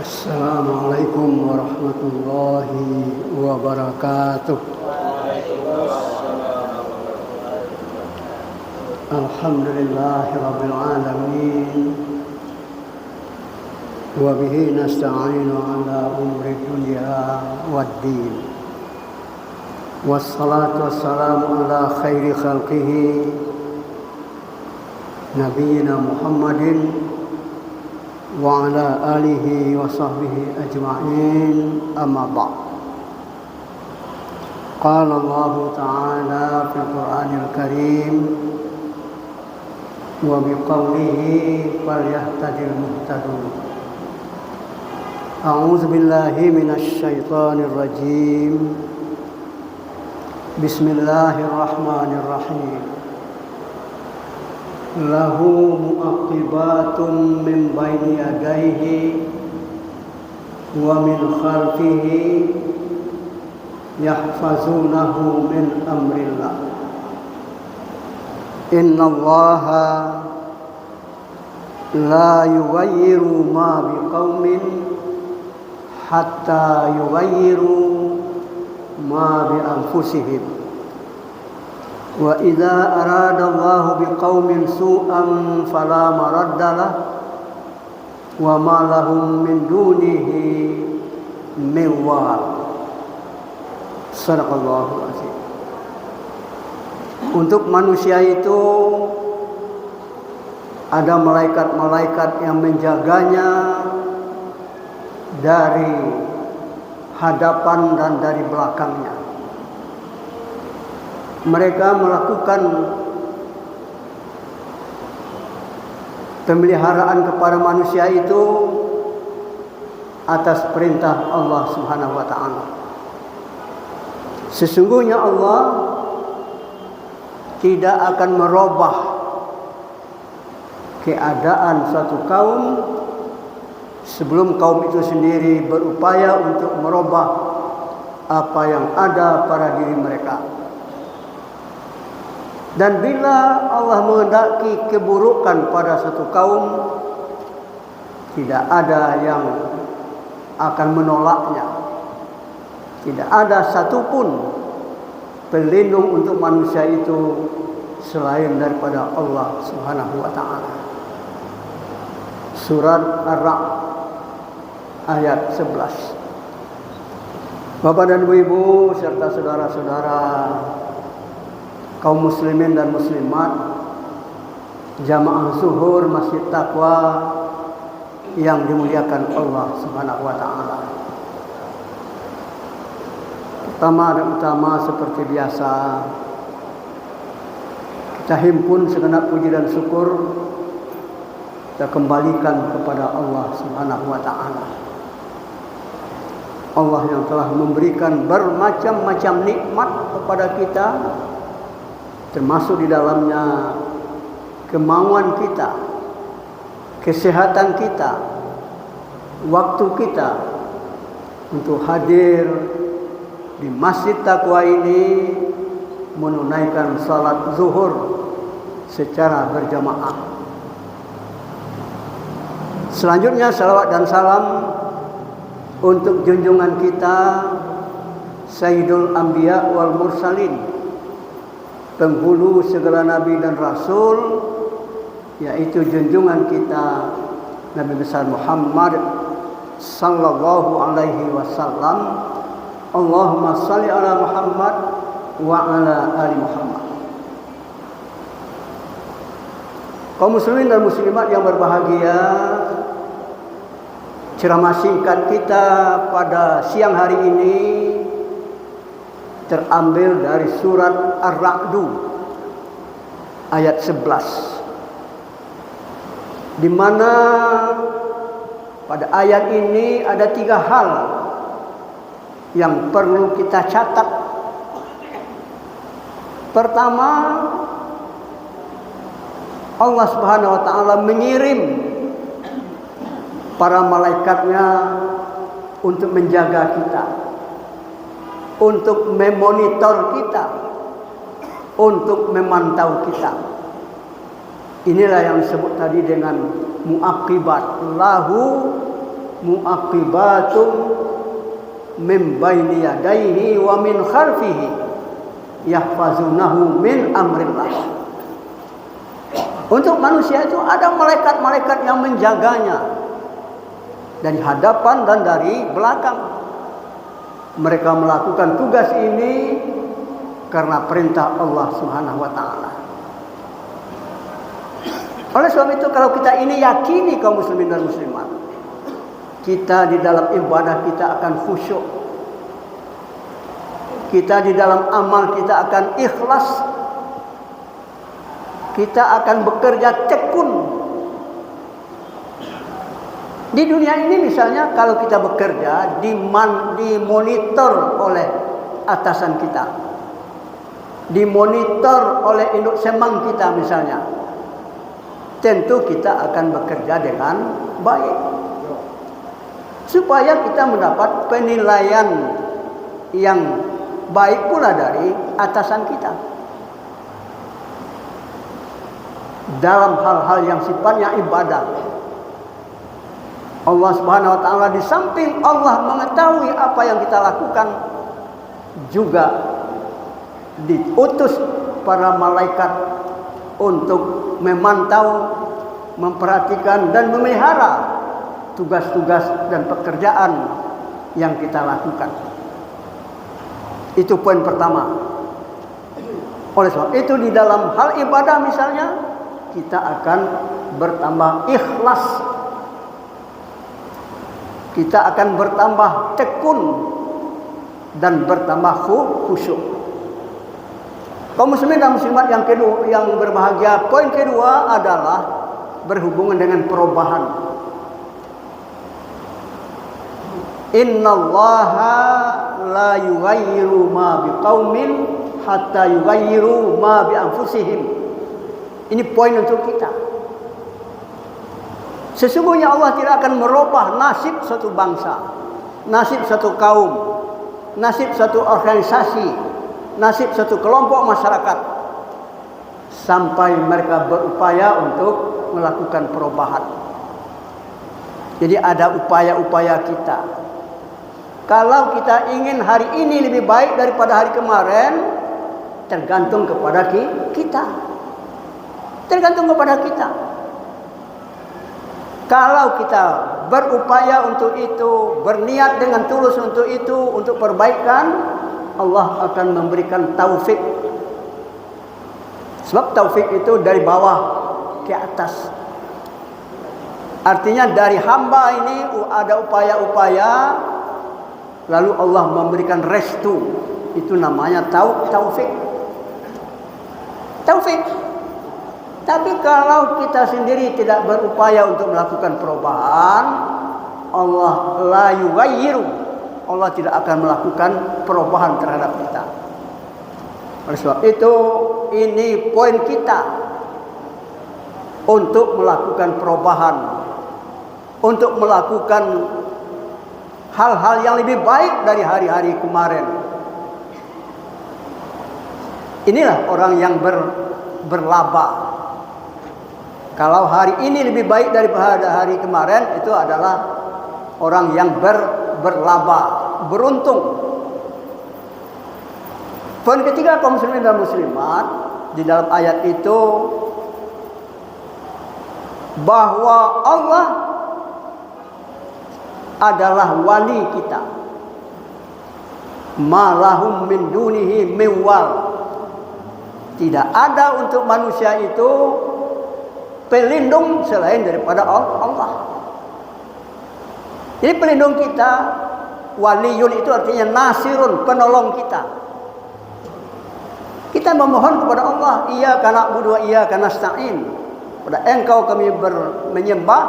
Assalamualaikum warahmatullahi wabarakatuh. Alhamdulillahi rabbil alamin. Wa bihi nasta'inu ala umri dunya waddin. Wassalatu wassalamu ala khairi khalqihi Nabiyyina Muhammadin wa ala alihi wa sahbihi ajma'in, amma ba'd. Qala Allah ta'ala fil Qur'anil Karim wa biqawlihi falyahtadil muhtadun. A'udzu billahi minasy syaithanir rajim. Bismillahirrahmanirrahim. Lahu mu'aqibatun min baini yadayhi wa min khalfihi yahfazunahu min amrillah. Innallaha la yughayyiru ma biqaumin hatta yughayyiru ma bi anfusihim. Wa idza arada Allahu biqaumin su'an fala maraddalah wa ma lahum min dunihi min wal. Shadaqallahu azim. Untuk manusia itu ada malaikat-malaikat yang menjaganya dari hadapan dan dari belakangnya. Mereka melakukan pemeliharaan kepada manusia itu atas perintah Allah Subhanahu wa taala. Sesungguhnya Allah tidak akan merubah keadaan suatu kaum sebelum kaum itu sendiri berupaya untuk merubah apa yang ada pada diri mereka. Dan bila Allah menghendaki keburukan pada satu kaum, tidak ada yang akan menolaknya. Tidak ada satupun pelindung untuk manusia itu selain daripada Allah Subhanahu wa taala. Surat Ar-Ra'd ayat 11. Bapak dan Ibu serta saudara-saudara kaum muslimin dan muslimat, jamaah zuhur Masjid Taqwa yang dimuliakan Allah Subhanahu wa taala. Pertama dan utama seperti biasa, kita himpun segenap puji dan syukur, kita kembalikan kepada Allah Subhanahu wa taala. Allah yang telah memberikan bermacam-macam nikmat kepada kita, termasuk di dalamnya kemauan kita, kesehatan kita, waktu kita untuk hadir di Masjid Taqwa ini menunaikan salat zuhur secara berjamaah. Selanjutnya salawat dan salam untuk junjungan kita Sayyidul Anbiya wal Mursalin, penghulu segala nabi dan rasul, yaitu junjungan kita Nabi besar Muhammad sallallahu alaihi wasallam. Allahumma shalli ala Muhammad wa ala ali Muhammad. Kaum muslimin dan muslimat yang berbahagia, ceramah singkat kita pada siang hari ini terambil dari surat Ar-Ra'd ayat 11, di mana pada ayat ini ada 3 hal yang perlu kita catat. Pertama, Allah Subhanahu wa taala mengirim para malaikatnya untuk menjaga kita, untuk memonitor kita, untuk memantau kita. Inilah yang disebut tadi dengan muaqibat, lahu muaqibatun min baini yadayhi wa min khalfihi yahfazunahu min amrillah. Untuk manusia itu ada malaikat-malaikat yang menjaganya dari hadapan dan dari belakang. Mereka melakukan tugas ini karena perintah Allah Subhanahu wa taala. Oleh sebab itu kalau kita ini yakini kaum muslimin dan muslimat, kita di dalam ibadah kita akan khusyuk. Kita di dalam amal kita akan ikhlas. Kita akan bekerja tekun. Di dunia ini misalnya kalau kita bekerja dimonitor oleh atasan kita, dimonitor oleh induk semang kita misalnya, tentu kita akan bekerja dengan baik supaya kita mendapat penilaian yang baik pula dari atasan kita dalam hal-hal yang sifatnya ibadah. Allah Subhanahu wa taala di samping Allah mengetahui apa yang kita lakukan, juga diutus para malaikat untuk memantau, memperhatikan dan memelihara tugas-tugas dan pekerjaan yang kita lakukan. Itu poin pertama. Oleh sebab itu di dalam hal ibadah misalnya kita akan bertambah ikhlas. Kita akan bertambah tekun dan bertambah khusyuk. Kaum muslimin dan muslimat yang kedua yang berbahagia, poin kedua adalah berhubungan dengan perubahan. Innallaha la yughayyiru ma biqaumin hatta yughayyiru ma bi anfusihim. Ini poin untuk kita. Sesungguhnya Allah tidak akan merubah nasib suatu bangsa, nasib suatu kaum, nasib suatu organisasi, nasib suatu kelompok masyarakat sampai mereka berupaya untuk melakukan perubahan. Jadi ada upaya-upaya kita. Kalau kita ingin hari ini lebih baik daripada hari kemarin, tergantung kepada kita. Tergantung kepada kita. Kalau kita berupaya untuk itu, berniat dengan tulus untuk itu, untuk perbaikan, Allah akan memberikan taufik. Sebab taufik itu dari bawah ke atas. Artinya dari hamba ini ada upaya-upaya, lalu Allah memberikan restu. Itu namanya taufik. Taufik. Tapi kalau kita sendiri tidak berupaya untuk melakukan perubahan, Allah la yughayyiru. Allah tidak akan melakukan perubahan terhadap kita. Oleh sebab itu, ini poin kita untuk melakukan perubahan, untuk melakukan hal-hal yang lebih baik dari hari-hari kemarin. Inilah orang yang berlaba. Kalau hari ini lebih baik daripada hari kemarin, itu adalah orang yang berlaba, beruntung. Poin ketiga kaum muslimin dan muslimat di dalam ayat itu, bahwa Allah adalah wali kita. Ma lahum min dunihi min wal. Tidak ada untuk manusia itu pelindung selain daripada Allah. Jadi pelindung kita, waliyun itu artinya nasirun, penolong kita. Kita memohon kepada Allah, iyyaka na'budu wa iyyaka nasta'in. Kepada Engkau kami menyembah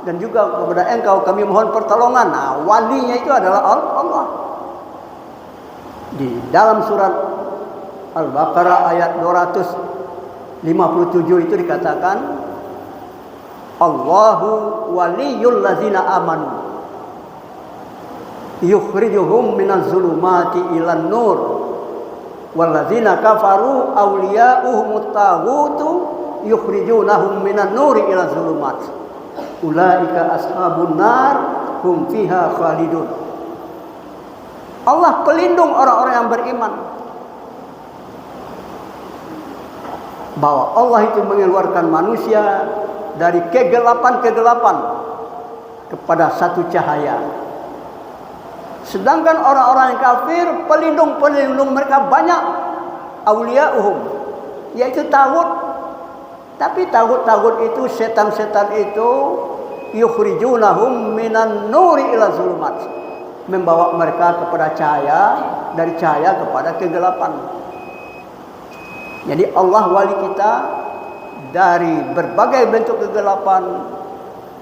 dan juga kepada Engkau kami mohon pertolongan. Nah, walinya itu adalah Allah. Di dalam surat Al-Baqarah ayat 257 itu dikatakan, Allahu waliyul ladzina amanu yukhrijuhum minaz zulumati ilan nur wal ladzina kafaru awliya'uhumut taghutu yukhrijunahum minan nuri ilaz zulumat ulaika ashabun nar hum fiha khalidun. Allah pelindung orang-orang yang beriman. Bahwa Allah itu mengeluarkan manusia dari kegelapan-kegelapan kepada satu cahaya. Sedangkan orang-orang yang kafir, pelindung-pelindung mereka banyak, awliya'uhum, yaitu tagut. Tapi tagut-tagut itu, setan-setan itu, yukhrijunahum minan nuri ila zulumat, membawa mereka kepada cahaya, dari cahaya kepada kegelapan. Jadi Allah wali kita dari berbagai bentuk kegelapan,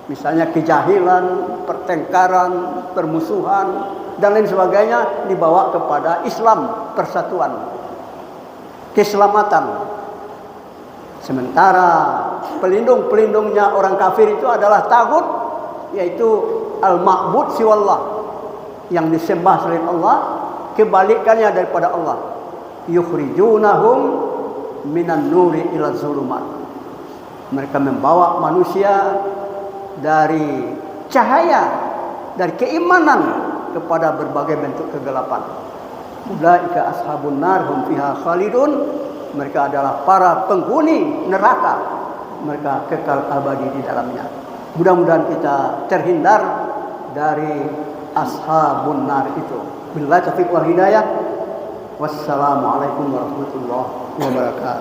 misalnya kejahilan, pertengkaran, permusuhan, dan lain sebagainya, dibawa kepada Islam, persatuan, keselamatan. Sementara pelindung-pelindungnya orang kafir itu adalah tagut, yaitu al-ma'bud siwallah, yang disembah selain Allah, kebalikannya daripada Allah. Yukhrijunahum minan nuri ila zulumat. Mereka membawa manusia dari cahaya, dari keimanan kepada berbagai bentuk kegelapan. Ulaika ashabun nar hum fiha khalidun. Mereka adalah para penghuni neraka. Mereka kekal abadi di dalamnya. Mudah-mudahan kita terhindar dari ashabun nar itu. Billahi taufiq wal hidayah. Wassalamualaikum warahmatullahi wabarakatuh.